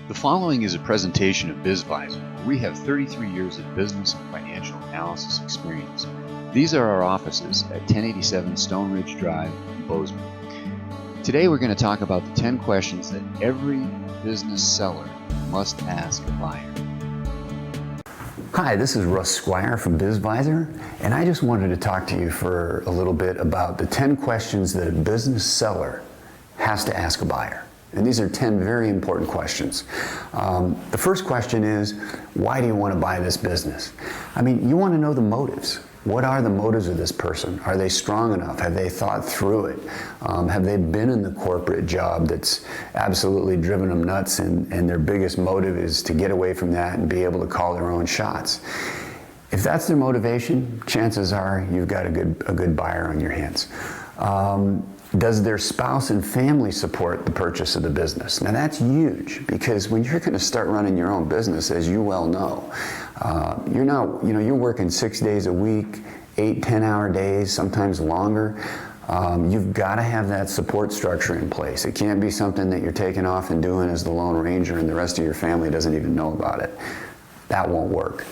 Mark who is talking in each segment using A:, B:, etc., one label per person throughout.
A: The following is a presentation of BizVisor, where we have 33 years of business and financial analysis experience. These are our offices at 1087 Stone Ridge Drive in Bozeman. Today we're going to talk about the 10 questions that every business seller must ask a buyer.
B: Hi, this is Russ Squire from BizVisor, and I just wanted to talk to you for a little bit about the 10 questions that a business seller has to ask a buyer. And these are 10 very important questions. The first question is, why do you want to buy this business? I mean, you want to know the motives. What are the motives of this person? Are they strong enough? Have they thought through it? Have they been in the corporate job that's absolutely driven them nuts and their biggest motive is to get away from that and be able to call their own shots? If that's their motivation, chances are you've got a good buyer on your hands. Does their spouse and family support the purchase of the business? Now that's huge, because when you're going to start running your own business, as you well know, you're working 6 days a week, 8, 10-hour days, sometimes longer. You've got to have that support structure in place. It can't be something that you're taking off and doing as the Lone Ranger and the rest of your family doesn't even know about it. That won't work.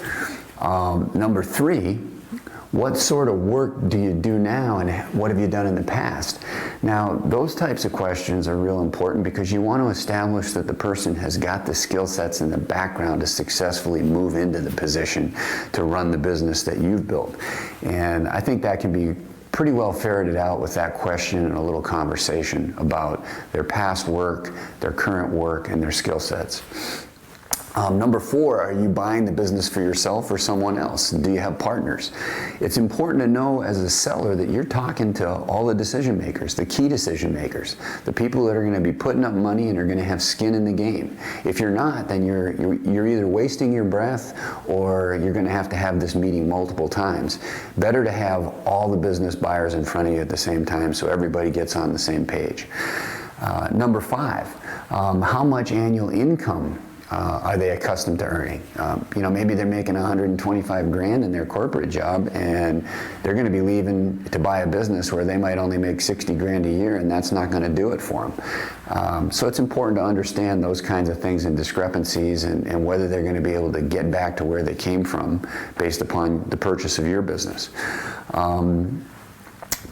B: Number 3, what sort of work do you do now and what have you done in the past? Now, those types of questions are real important because you want to establish that the person has got the skill sets and the background to successfully move into the position to run the business that you've built. And I think that can be pretty well ferreted out with that question and a little conversation about their past work, their current work, and their skill sets. Number 4, are you buying the business for yourself or someone else? Do you have partners? It's important to know as a seller that you're talking to all the decision makers, the key decision makers, the people that are going to be putting up money and are going to have skin in the game. If you're not, then you're either wasting your breath or you're going to have this meeting multiple times. Better to have all the business buyers in front of you at the same time so everybody gets on the same page. Number 5, how much annual income are they accustomed to earning? Maybe they're making $125,000 in their corporate job and they're going to be leaving to buy a business where they might only make $60,000 a year, and that's not going to do it for them. So it's important to understand those kinds of things and discrepancies and whether they're going to be able to get back to where they came from based upon the purchase of your business.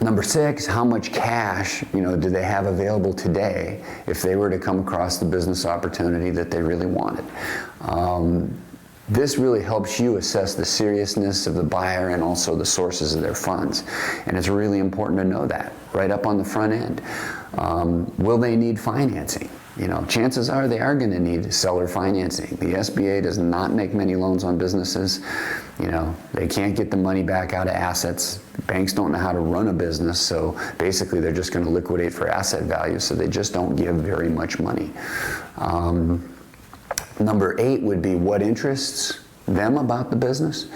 B: Number 6, how much cash, do they have available today if they were to come across the business opportunity that they really wanted? This really helps you assess the seriousness of the buyer and also the sources of their funds. And it's really important to know that right up on the front end. Will they need financing? Chances are they are going to need seller financing. The SBA does not make many loans on businesses. They can't get the money back out of assets. Banks don't know how to run a business, so basically they're just going to liquidate for asset value, so they just don't give very much money. Number 8 would be what interests them about the business.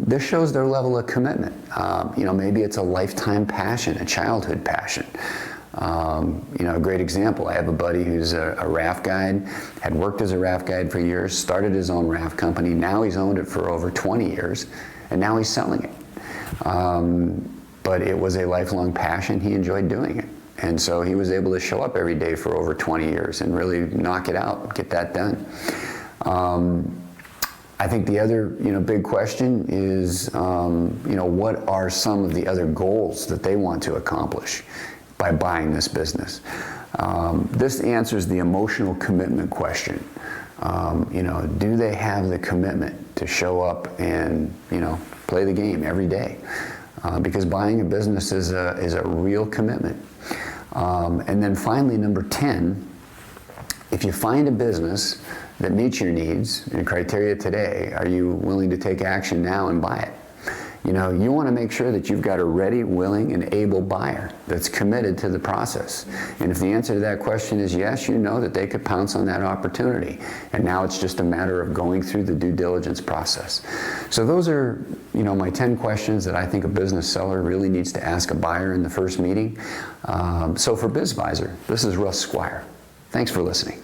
B: This shows their level of commitment. Maybe it's a lifetime passion, a childhood passion. A great example, I have a buddy who's a raft guide, had worked as a raft guide for years, started his own raft company, now he's owned it for over 20 years, and now he's selling it. But it was a lifelong passion, he enjoyed doing it. And so he was able to show up every day for over 20 years and really knock it out, get that done. I think the other, big question is, what are some of the other goals that they want to accomplish by buying this business? This answers the emotional commitment question. Do they have the commitment to show up and, play the game every day? Because buying a business is a real commitment. And then finally, number 10, if you find a business that meets your needs and criteria today, are you willing to take action now and buy it? You want to make sure that you've got a ready, willing, and able buyer that's committed to the process. And if the answer to that question is yes, you know that they could pounce on that opportunity. And now it's just a matter of going through the due diligence process. So those are, my 10 questions that I think a business seller really needs to ask a buyer in the first meeting. So for BizVisor, this is Russ Squire. Thanks for listening.